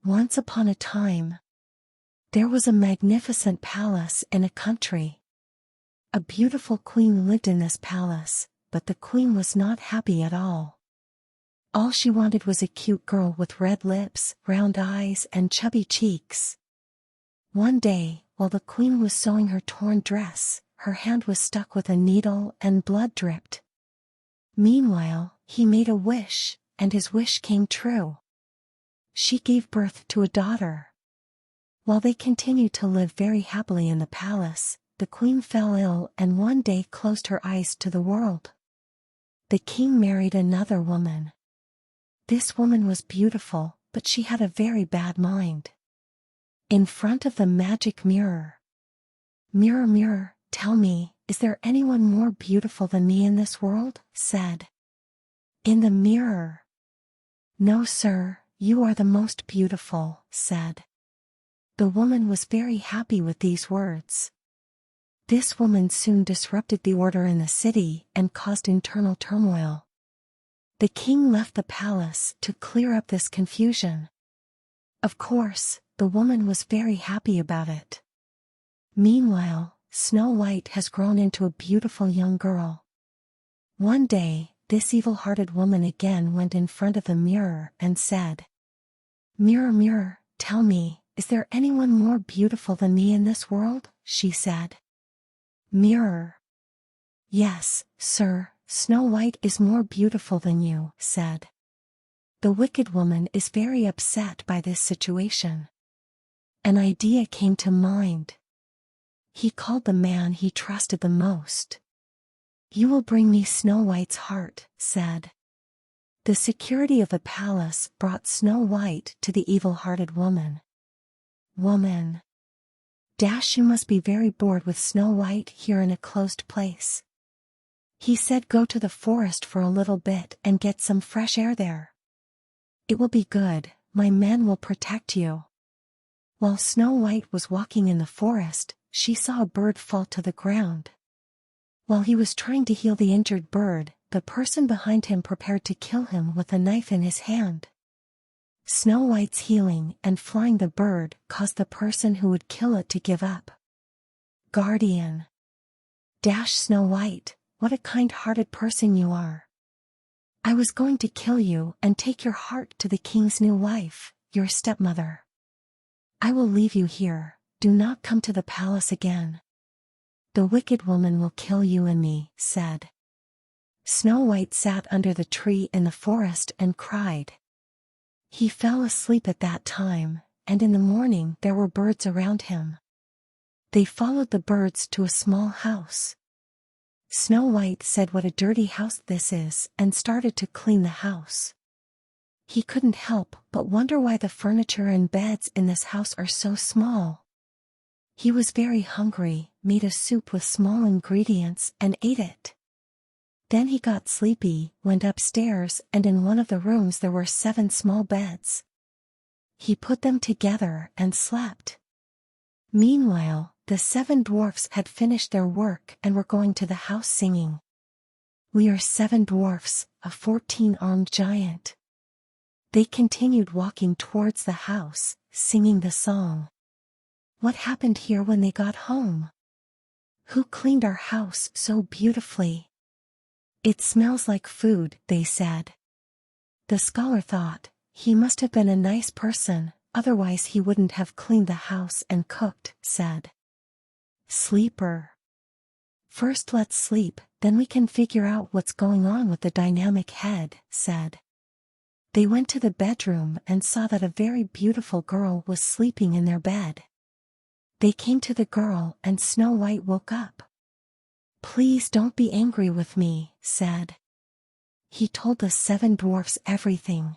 Once upon a time, there was a magnificent palace in a country. A beautiful queen lived in this palace, but the queen was not happy at all. All she wanted was a cute girl with red lips, round eyes, and chubby cheeks. One day, while the queen was sewing her torn dress, her hand was stuck with a needle and blood dripped. Meanwhile, he made a wish, and his wish came true. She gave birth to a daughter. While they continued to live very happily in the palace, the queen fell ill and one day closed her eyes to the world. The king married another woman. This woman was beautiful, but she had a very bad mind. In front of the magic mirror. "Mirror, mirror, tell me, is there anyone more beautiful than me in this world?" said. In the mirror. "No, sir, you are the most beautiful," said. The woman was very happy with these words. This woman soon disrupted the order in the city and caused internal turmoil. The king left the palace to clear up this confusion. Of course, the woman was very happy about it. Meanwhile, Snow White has grown into a beautiful young girl. One day, this evil-hearted woman again went in front of the mirror and said, "Mirror, mirror, tell me, is there anyone more beautiful than me in this world?" she said. Mirror. "Yes, sir, Snow White is more beautiful than you," said. The wicked woman is very upset by this situation. An idea came to mind. He called the man he trusted the most. "You will bring me Snow White's heart," said. The security of the palace brought Snow White to the evil-hearted woman. "Woman. You must be very bored with Snow White here in a closed place." He said, "Go to the forest for a little bit and get some fresh air there. It will be good, my men will protect you." While Snow White was walking in the forest, she saw a bird fall to the ground. While he was trying to heal the injured bird, the person behind him prepared to kill him with a knife in his hand. Snow White's healing and flying the bird caused the person who would kill it to give up. Guardian. Snow White, what a kind-hearted person you are. I was going to kill you and take your heart to the king's new wife, your stepmother. I will leave you here, do not come to the palace again. The wicked woman will kill you and me," said. Snow White sat under the tree in the forest and cried. He fell asleep at that time, and in the morning there were birds around him. They followed the birds to a small house. Snow White said, "What a dirty house this is," and started to clean the house. He couldn't help but wonder why the furniture and beds in this house are so small. He was very hungry, made a soup with small ingredients and ate it. Then he got sleepy, went upstairs, and in one of the rooms there were 7 small beds. He put them together and slept. Meanwhile, the 7 dwarfs had finished their work and were going to the house singing. "We are 7 dwarfs, a 14-armed giant." They continued walking towards the house, singing the song. What happened here when they got home? Who cleaned our house so beautifully? It smells like food, they said. The scholar thought, he must have been a nice person, otherwise he wouldn't have cleaned the house and cooked, said. Sleeper. First let's sleep, then we can figure out what's going on with the dynamic head, said. They went to the bedroom and saw that a very beautiful girl was sleeping in their bed. They came to the girl and Snow White woke up. Please don't be angry with me, said. He told the 7 dwarfs everything.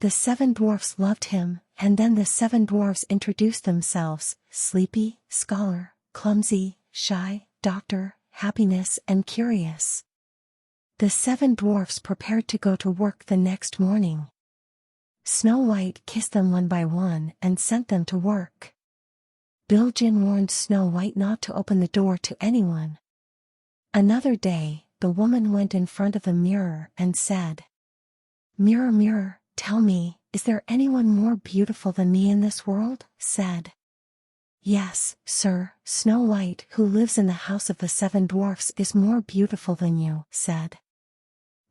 The 7 dwarfs loved him, and then the 7 dwarfs introduced themselves: Sleepy, Scholar, Clumsy, Shy, Doctor, Happiness, and Curious. The 7 dwarfs prepared to go to work the next morning. Snow White kissed them one by one and sent them to work. Bilgin warned Snow White not to open the door to anyone. Another day, the woman went in front of the mirror and said, Mirror, mirror, tell me, "Is there anyone more beautiful than me in this world?" said. "Yes, sir, Snow White, who lives in the house of the 7 dwarfs, is more beautiful than you," said.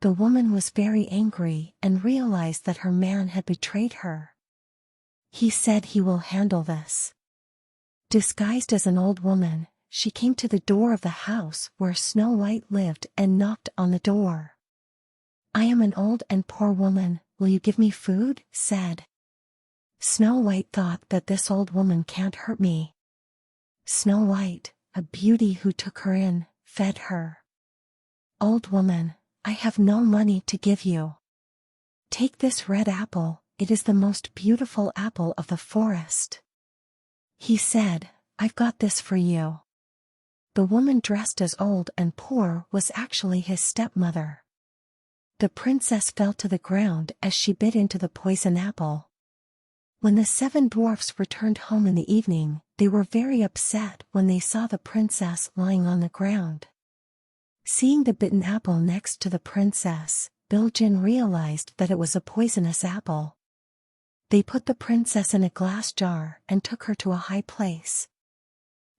The woman was very angry and realized that her man had betrayed her. He said he will handle this. Disguised as an old woman, she came to the door of the house where Snow White lived and knocked on the door. "I am an old and poor woman, will you give me food?" said. Snow White thought that this old woman can't hurt me. Snow White, a beauty who took her in, fed her. "Old woman, I have no money to give you. Take this red apple, it is the most beautiful apple of the forest." He said, "I've got this for you." The woman dressed as old and poor was actually his stepmother. The princess fell to the ground as she bit into the poison apple. When the 7 dwarfs returned home in the evening, they were very upset when they saw the princess lying on the ground. Seeing the bitten apple next to the princess, Biljan realized that it was a poisonous apple. They put the princess in a glass jar and took her to a high place,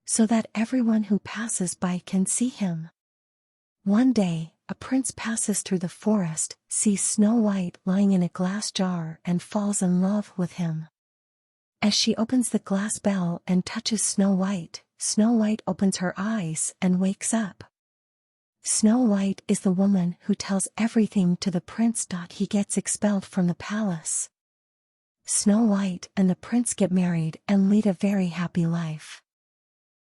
so that everyone who passes by can see him. One day, a prince passes through the forest, sees Snow White lying in a glass jar and falls in love with him. As she opens the glass bell and touches Snow White opens her eyes and wakes up. Snow White is the woman who tells everything to the prince. He gets expelled from the palace. Snow White and the prince get married and lead a very happy life.